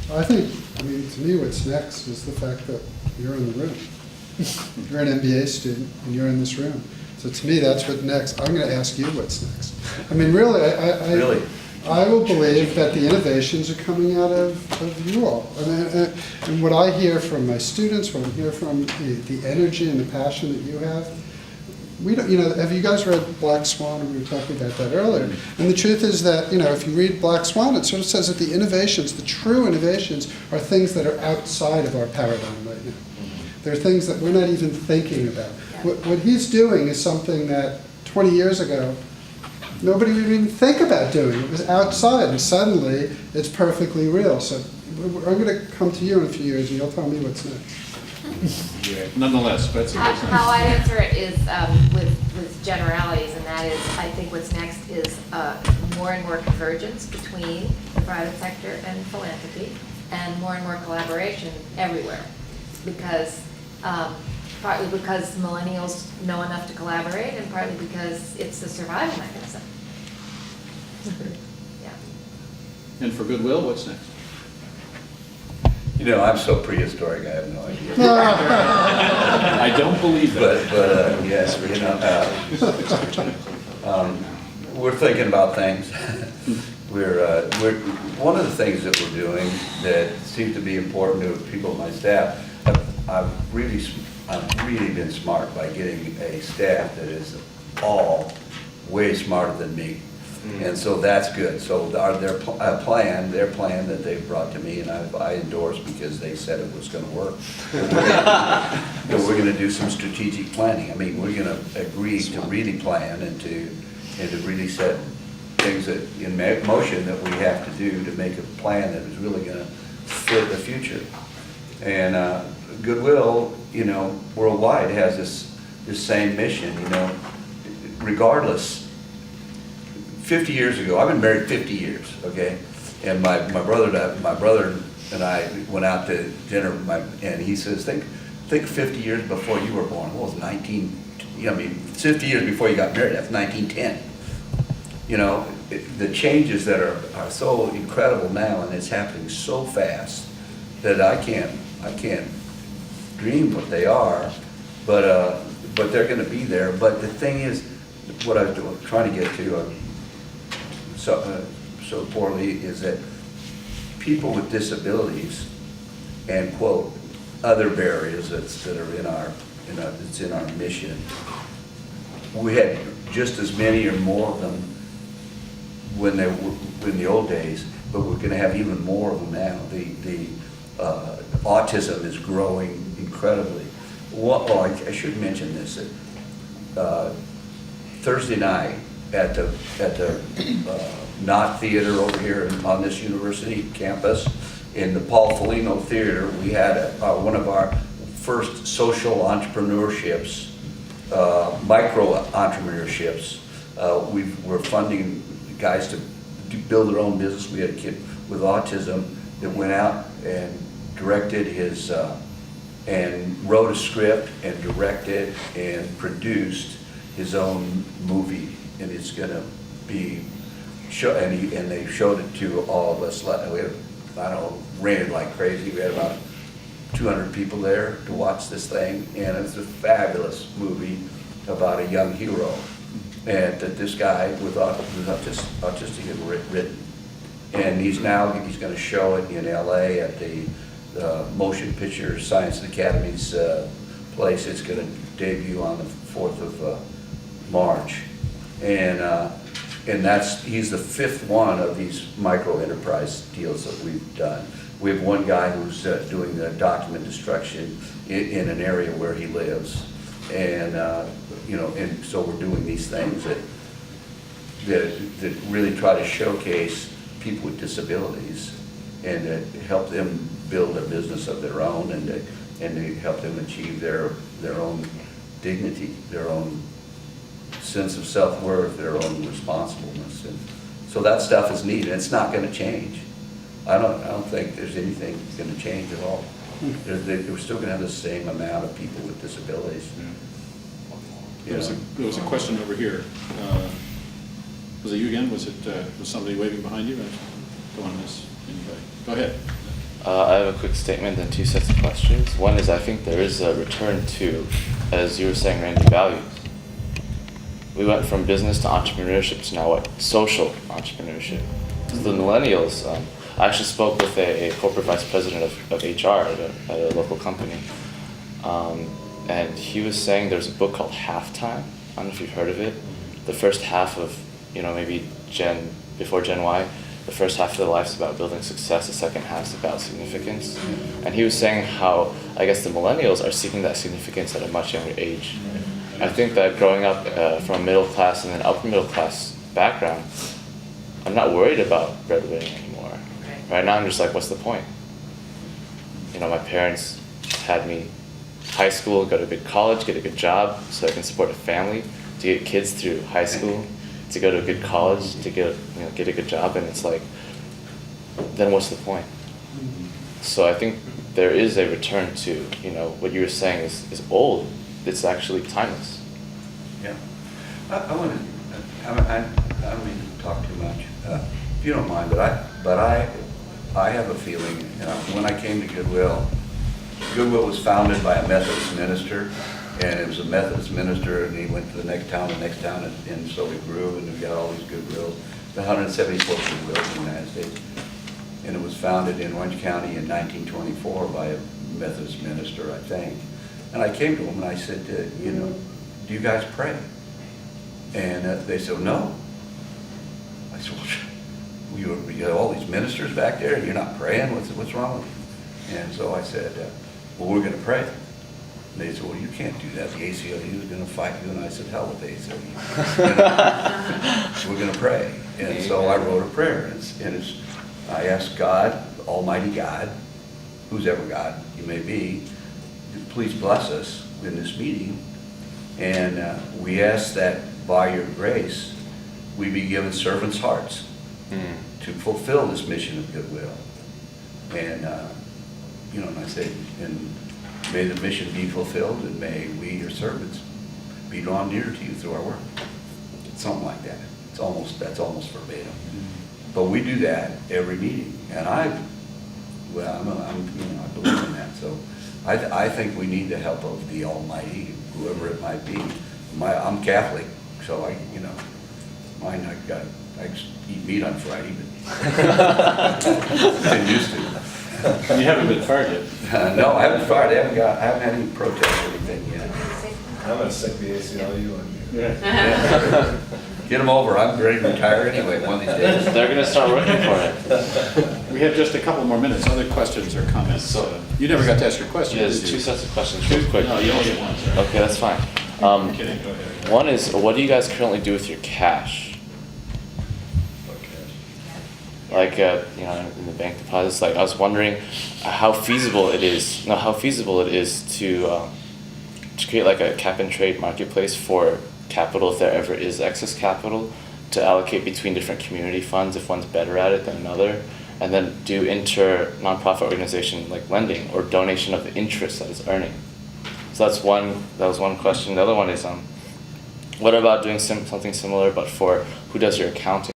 I think, I mean, to me, what's next is the fact that you're in the room. You're an MBA student, and you're in this room. So to me, that's what next. I'm going to ask you what's next. I mean, really, Really? I will believe that the innovations are coming out of you all. And what I hear from my students, what I hear from the energy and the passion that you have, we don't, you know, have you guys read Black Swan? We were talking about that earlier. And the truth is that, you know, if you read Black Swan, it sort of says that the innovations, the true innovations, are things that are outside of our paradigm right now. They're things that we're not even thinking about. What he's doing is something that 20 years ago, nobody would even think about doing. It was outside, and suddenly it's perfectly real. So I'm going to come to you in a few years, and you'll tell me what's next. Yeah. Nonetheless, Betsy, what's next? How I answer it is with generalities, and that is, I think what's next is more and more convergence between the private sector and philanthropy, and more collaboration everywhere. Because partly because millennials know enough to collaborate, and partly because it's a survival mechanism. Yeah. And for goodwill, what's next? You know, I'm so prehistoric, I have no idea. I don't believe that. But yes, you know, we're thinking about things. we're one of the things that we're doing that seems to be important to people on my staff. I've really been smart by getting a staff that is all way smarter than me. And so that's good. So their plan that they brought to me, and I endorsed because they said it was going to work. We're going to do some strategic planning. I mean, we're going to agree to really plan and to really set things that in motion that we have to do to make a plan that is really going to fit the future. And Goodwill, you know, worldwide has this same mission. You know, regardless. 50 years ago, I've been married 50 years, okay? And my brother and I went out to dinner, and he says, think 50 years before you were born. Well, it was 50 years before you got married, that's 1910. You know, the changes that are so incredible now, and it's happening so fast that I can't dream what they are, but they're gonna be there. But the thing is, what I was trying to get to, so poorly, is that people with disabilities and quote other barriers that are in our mission. We had just as many or more of them in the old days, but we're going to have even more of them now. The autism is growing incredibly. Well, I should mention this. Thursday night at the Knott Theater over here on this university campus, in the Paul Foligno Theater, we had one of our first social entrepreneurships, micro entrepreneurships. We're funding guys to build their own business. We had a kid with autism that went out and directed his, and wrote a script and directed and produced his own movie, and it's going to be and they showed it to all of us. We had, I don't know, rated like crazy. We had about 200 people there to watch this thing, and it's a fabulous movie about a young hero, and that this guy with autistic had written, and he's going to show it in LA at the Motion Picture Science Academy's place. It's going to debut on the 4th of March, and he's the 5th one of these micro enterprise deals that we've done. We have one guy who's doing the document destruction in an area where he lives, and and so we're doing these things that really try to showcase people with disabilities and help them build a business of their own, and to help them achieve their own dignity, their own sense of self-worth, their own responsibleness. And so that stuff is needed. It's not going to change. I don't think there's anything going to change at all. We're still going to have the same amount of people with disabilities. There was a question over here. Was it you again? Was somebody waving behind you? Go on, Miss. Anybody? Go ahead. I have a quick statement and two sets of questions. One is I think there is a return to, as you were saying, Randy, values. We went from business to entrepreneurship to now what? Social entrepreneurship. So the millennials, I actually spoke with a corporate vice president of HR at a local company. And he was saying there's a book called Halftime. I don't know if you've heard of it. The first half of, maybe before Gen Y, the first half of their life is about building success, the second half is about significance. And he was saying how, I guess the millennials are seeking that significance at a much younger age. I think that growing up from a middle class and then upper middle class background, I'm not worried about breadwinning anymore. Right now I'm just like, what's the point? My parents had me high school, go to a good college, get a good job so I can support a family, to get kids through high school, to go to a good college, to get a good job, and it's like, then what's the point? So I think there is a return to, what you were saying is old. It's actually timeless. Yeah. I don't mean to talk too much, if you don't mind, but I have a feeling, when I came to Goodwill was founded by a Methodist minister, and it was a Methodist minister, and he went to the next town, and so we grew, and we got all these Goodwills, the 174 Goodwills in the United States. And it was founded in Orange County in 1924 by a Methodist minister, I think. And I came to him and I said, do you guys pray? And they said, no. I said, well, you have all these ministers back there and you're not praying? What's wrong with you? And so I said, well, we're going to pray. And they said, well, you can't do that. The ACLU is going to fight you. And I said, hell with the ACLU. We're going to pray. And so I wrote a prayer. I asked God, Almighty God, who's ever God you may be, please bless us in this meeting. And we ask that by your grace, we be given servants' hearts to fulfill this mission of Goodwill. And, and I say, and may the mission be fulfilled, and may we, your servants, be drawn near to you through our work. Something like that. That's almost verbatim. But we do that every meeting, and I believe in that. So I think we need the help of the Almighty, whoever it might be. I'm Catholic, so I eat meat on Friday, but I'm used to. You haven't been fired yet. No, I haven't fired. I haven't had any protests or anything yet. I'm gonna stick the ACLU on you. Yeah. Get them over. I'm ready to retire anyway one of these days. They're going to start working for it. We have just a couple more minutes. Other questions or comments? So- You never got to ask your question, There's did you? two sets of questions real quick. No, you only get one, sorry. Okay, that's fine. I'm kidding, go ahead. One is, what do you guys currently do with your cash? Like, in the bank deposits. Like, I was wondering how feasible it is to create like a cap and trade marketplace for capital, if there ever is excess capital, to allocate between different community funds if one's better at it than another, and then do nonprofit organization like lending or donation of the interest that is earning. So that was one question. The other one is, what about doing something similar but for who does your accounting?